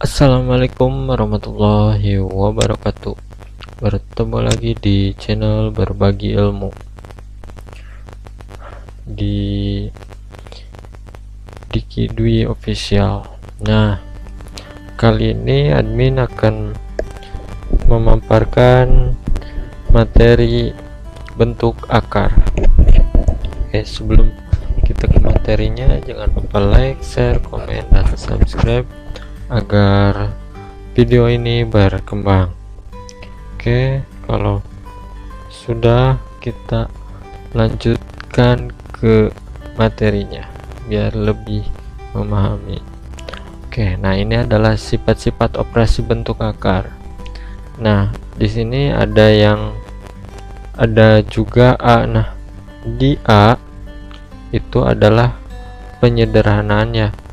Assalamualaikum warahmatullahi wabarakatuh. Bertemu lagi di channel berbagi ilmu di Diki Dwi Official. Nah, kali ini admin akan memaparkan materi bentuk akar. Oke, sebelum kita ke materinya, jangan lupa like, share, komen, dan subscribe agar video ini berkembang. Oke, kalau sudah, kita lanjutkan ke materinya biar lebih memahami. Oke, nah ini adalah sifat-sifat operasi bentuk akar. Nah, di sini ada juga A. Nah, di A itu adalah penyederhanaannya.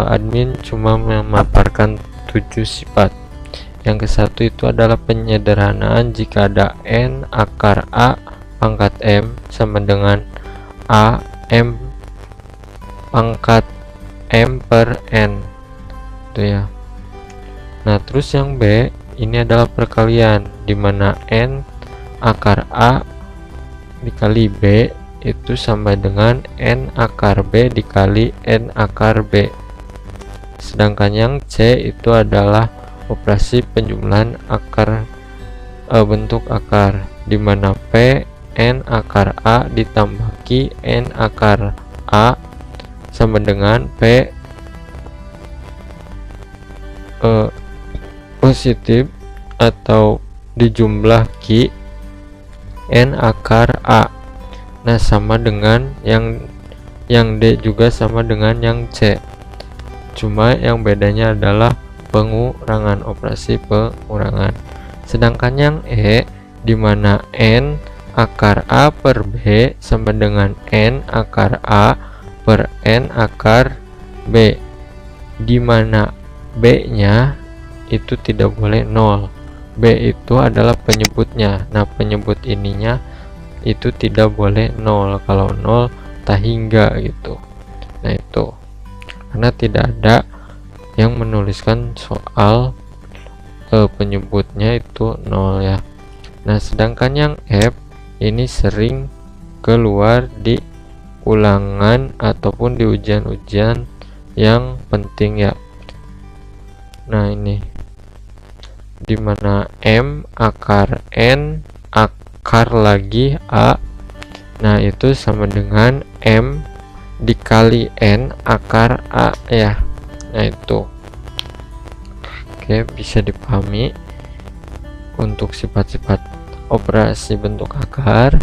Admin cuma memaparkan 7 sifat. Yang ke satu itu adalah penyederhanaan jika ada n akar A pangkat m sama dengan A m pangkat m per n, itu ya. Nah, terus yang B ini adalah perkalian, dimana n akar A dikali B itu sama dengan n akar B dikali n akar B. Sedangkan yang C itu adalah operasi penjumlahan akar bentuk akar, dimana P n akar A ditambah Q n akar A sama dengan P positif atau dijumlah Q n akar A. Nah, sama dengan yang D juga sama dengan yang C, cuma yang bedanya adalah pengurangan, operasi pengurangan. Sedangkan yang E dimana n akar A per B sama dengan n akar A per n akar B, dimana B nya itu tidak boleh 0. B itu adalah penyebutnya. Nah, penyebut ininya itu tidak boleh 0. Kalau 0 tak hingga gitu. Nah, itu karena tidak ada yang menuliskan soal penyebutnya itu 0 ya. Nah, sedangkan yang F ini sering keluar di ulangan ataupun di ujian-ujian yang penting ya. Nah, ini dimana M akar N akar lagi A, nah itu sama dengan M dikali N akar A ya. Nah, itu oke, bisa dipahami untuk sifat-sifat operasi bentuk akar.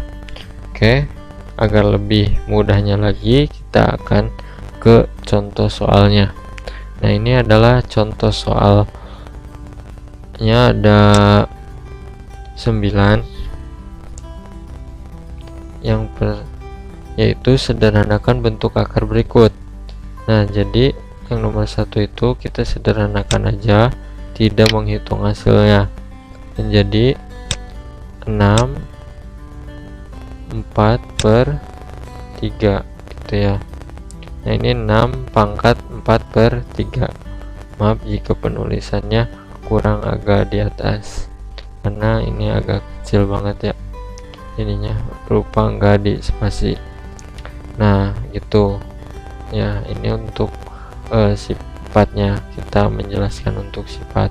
Oke, agar lebih mudahnya lagi kita akan ke contoh soalnya. Nah, ini adalah contoh soalnya, ada 9 yaitu sederhanakan bentuk akar berikut. Nah, jadi yang nomor 1 itu kita sederhanakan aja, tidak menghitung hasilnya, menjadi 6 4 per 3 gitu ya. Nah, ini 6 pangkat 4 per 3. Maaf jika penulisannya kurang agak di atas karena ini agak kecil banget ya, ininya lupa enggak di spasi. Nah, itu ya, ini untuk sifatnya, kita menjelaskan untuk sifat.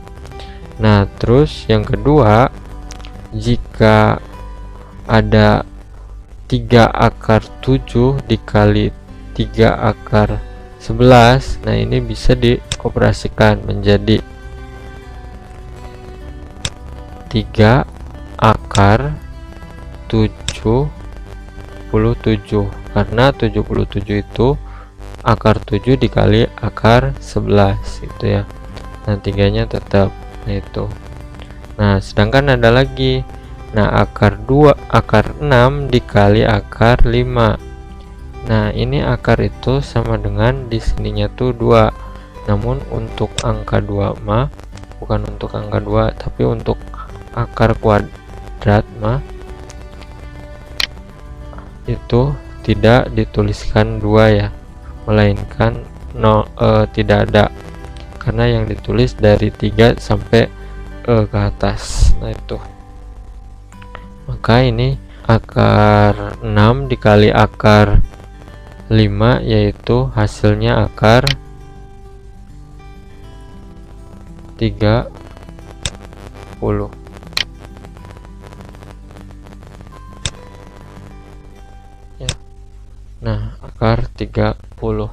Nah, terus yang kedua, jika ada 3 akar 7 dikali 3 akar 11, nah ini bisa dioperasikan menjadi 3 akar 77, karena 77 itu akar 7 dikali akar 11 itu ya. Nah, 3-nya tetap. Nah, itu. Nah, sedangkan ada lagi, nah akar 6 dikali akar 5. Nah, ini akar itu sama dengan di sininya tuh 2. Namun untuk angka 2 mah bukan untuk angka 2, tapi untuk akar kuadrat mah itu tidak dituliskan 2 ya, melainkan tidak ada. karena yang ditulis dari 3 sampai ke atas. Nah itu, maka ini akar 6 dikali akar 5 yaitu hasilnya akar 30. Ya. Nah, akar 30.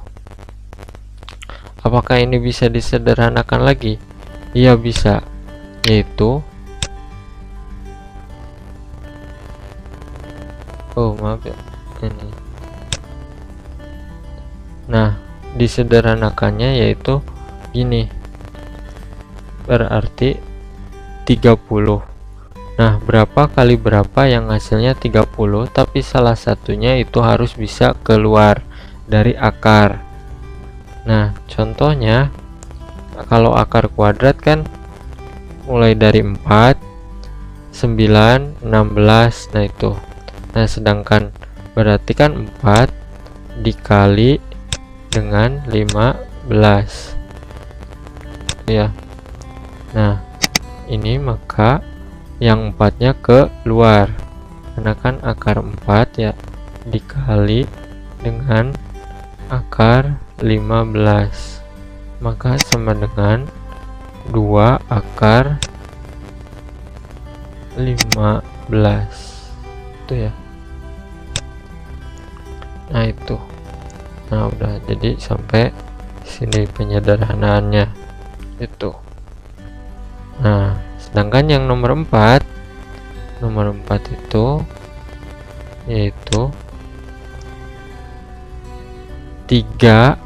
Apakah ini bisa disederhanakan lagi? Iya bisa, yaitu maaf ya ini. Nah, disederhanakannya yaitu gini, berarti 30. Nah, berapa kali berapa yang hasilnya 30, tapi salah satunya itu harus bisa keluar dari akar. Nah, contohnya kalau akar kuadrat kan mulai dari 4, 9, 16. Nah itu. Nah, sedangkan berarti kan 4 dikali dengan 15 ya. Nah, ini maka yang 4-nya keluar karena kan akar 4 ya, dikali dengan akar 15, maka sama dengan 2 akar 15 itu ya. Nah itu, nah udah, jadi sampai sini penyederhanaannya itu. Nah, sedangkan yang nomor 4 itu yaitu 3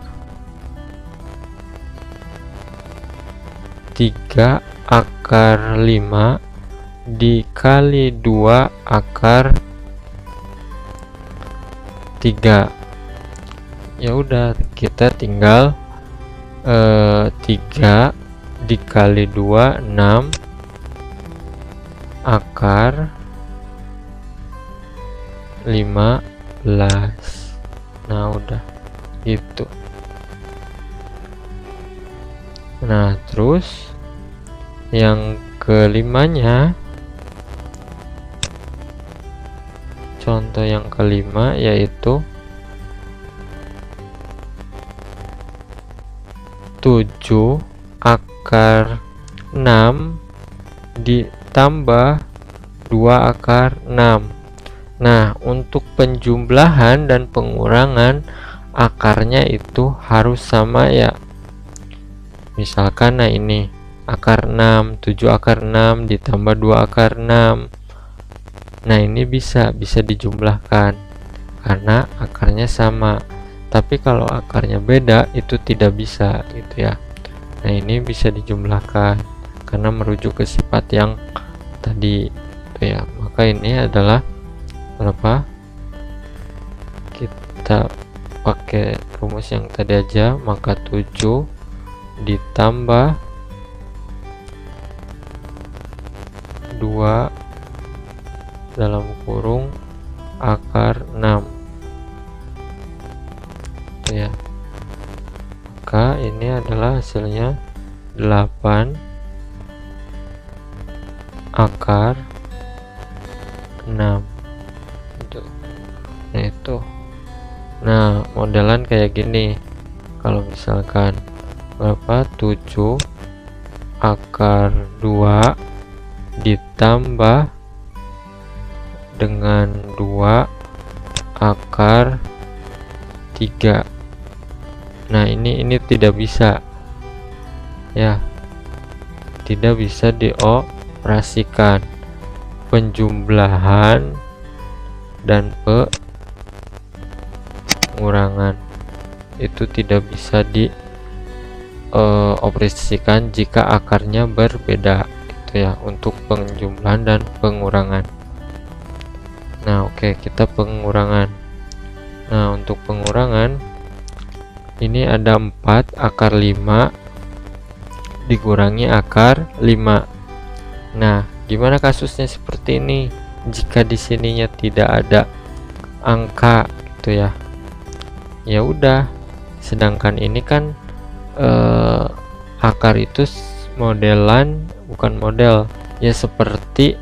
akar 5 dikali 2 akar 3. Ya udah, kita tinggal 3 dikali 2 6 akar 15. Nah udah gitu. Nah terus yang kelimanya, contoh yang kelima yaitu 7 akar 6 ditambah 2 akar 6. Nah, untuk penjumlahan dan pengurangan akarnya itu harus sama ya. Misalkan nah ini akar 6, 7 akar 6 ditambah 2 akar 6. Nah, ini bisa dijumlahkan karena akarnya sama. Tapi kalau akarnya beda itu tidak bisa gitu ya. Nah, ini bisa dijumlahkan karena merujuk ke sifat yang tadi gitu ya. Maka ini adalah berapa? Kita pakai rumus yang tadi aja, maka 7 ditambah 2 dalam kurung akar 6 ya. Maka ini adalah hasilnya 8 akar 6 gitu. Nah itu, nah modelan kayak gini. Kalau misalkan berapa, 7 akar 2 ditambah dengan 2 akar 3. Nah ini tidak bisa ya, tidak bisa dioperasikan. Penjumlahan dan pengurangan itu tidak bisa dioperasikan jika akarnya berbeda gitu ya, untuk penjumlahan dan pengurangan. Nah oke, kita pengurangan. Nah untuk pengurangan ini ada 4 akar 5 dikurangi akar 5. Nah gimana kasusnya seperti ini jika di sininya tidak ada angka gitu ya? Ya udah, sedangkan ini kan akar itu modelan, bukan model ya, seperti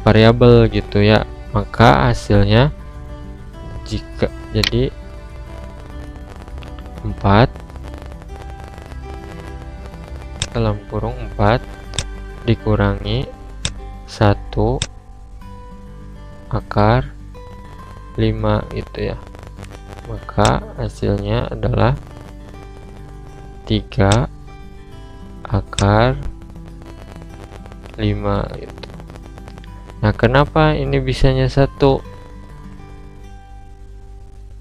variabel gitu ya, maka hasilnya jika jadi 4 dalam kurung 4 dikurangi 1 akar 5 gitu ya, maka hasilnya adalah 3 akar 5 gitu. Nah, kenapa ini bisanya 1?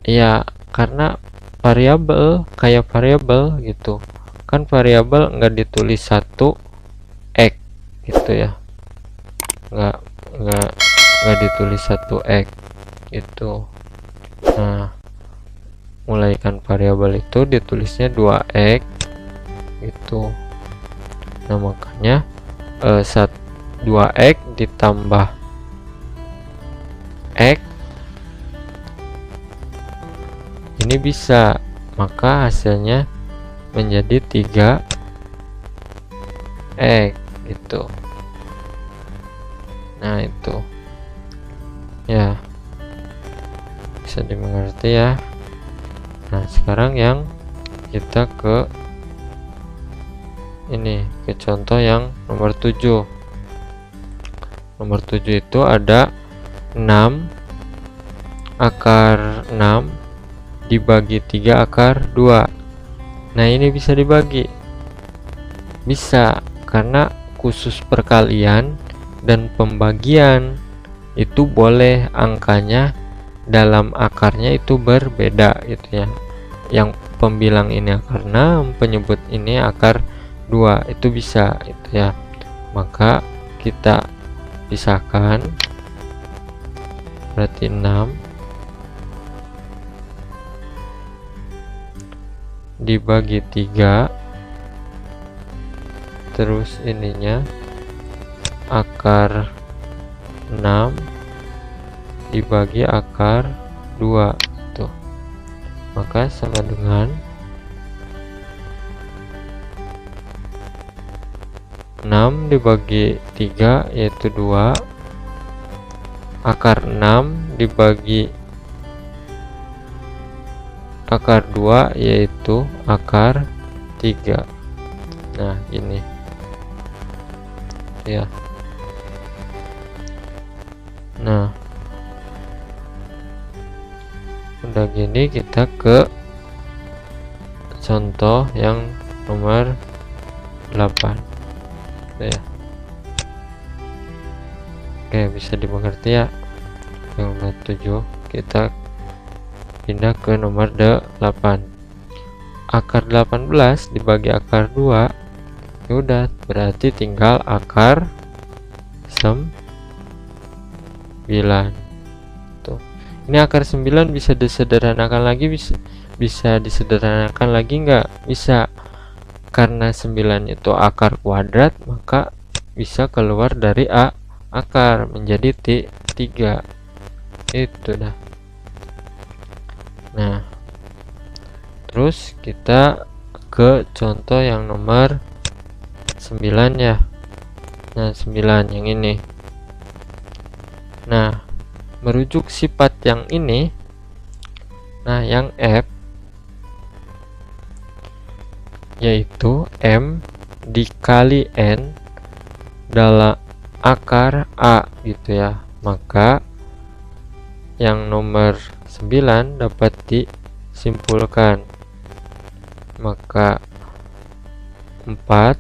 Ya karena variabel, kayak variabel gitu kan, variabel nggak ditulis 1 x gitu ya, nggak ditulis 1 x itu. Nah, mulai kan variabel itu ditulisnya 2x gitu. Nah, makanya 2x ditambah x ini bisa, maka hasilnya menjadi 3x gitu. Nah, itu ya bisa dimengerti ya. Nah, sekarang yang kita ke ini, ke contoh yang nomor 7. Nomor 7 itu ada 6 akar 6 dibagi 3 akar 2. Nah, ini bisa dibagi, bisa, karena khusus perkalian dan pembagian itu boleh angkanya dalam akarnya itu berbeda gitu ya. Yang pembilang ini akar 6, penyebut ini akar 2, itu bisa itu ya. Maka kita pisahkan, berarti 6 dibagi 3, terus ininya akar 6 dibagi akar 2 tuh, maka sama dengan 6 dibagi 3 yaitu 2, akar 6 dibagi akar 2 yaitu akar 3. Nah, ini ya. Nah, udah gini kita ke contoh yang nomor 8 ya. Oke, bisa dimengerti ya. Yang nomor 7 kita pindah ke nomor 8. Akar 18 dibagi akar 2, ya udah, berarti tinggal akar 9 tuh. Ini akar 9 bisa disederhanakan lagi, bisa disederhanakan lagi nggak? Bisa, karena 9 itu akar kuadrat, maka bisa keluar dari akar menjadi 3 itu dah. Nah, terus kita ke contoh yang nomor 9 ya. Nah, 9 yang ini. Nah, merujuk sifat yang ini, nah yang F yaitu M dikali N dalam akar A gitu ya, maka yang nomor 9 dapat disimpulkan, maka 4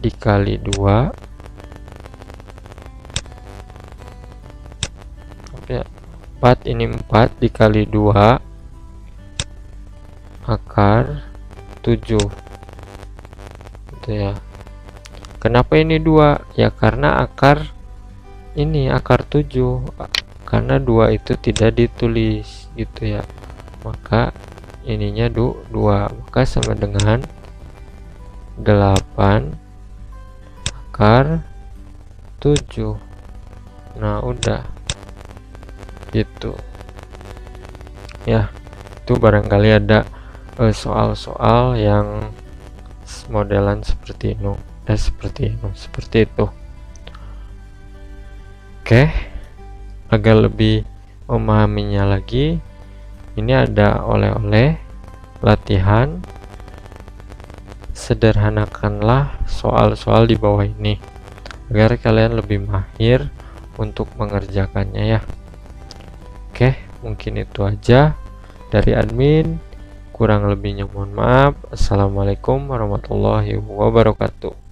dikali 2 ya, 4 ini 4 dikali 2 akar 7 gitu ya. Kenapa ini 2? Ya karena akar ini akar 7, karena 2 itu tidak ditulis gitu ya, maka ininya 2, maka sama dengan 8 akar 7. Nah, udah gitu ya. Itu barangkali ada soal-soal yang modelan seperti seperti itu. Oke, agar lebih memahaminya lagi, ini ada oleh-oleh latihan. Sederhanakanlah soal-soal di bawah ini agar kalian lebih mahir untuk mengerjakannya ya. Oke, mungkin itu aja dari admin. Kurang lebihnya mohon maaf. Assalamualaikum warahmatullahi wabarakatuh.